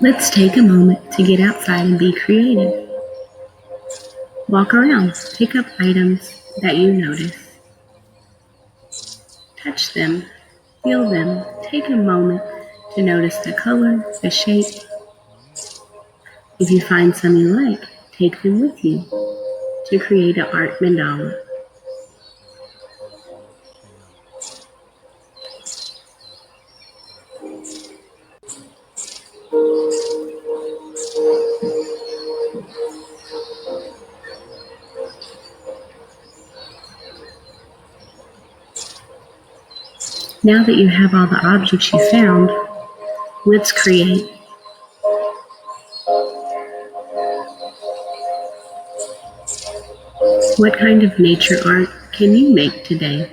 Let's take a moment to get outside and be creative. Walk around, pick up items that you notice. Touch them, feel them, take a moment to notice the color, the shape. If you find some you like, take them with you to create an art mandala. Now that you have all the objects you found, let's create. What kind of nature art can you make today?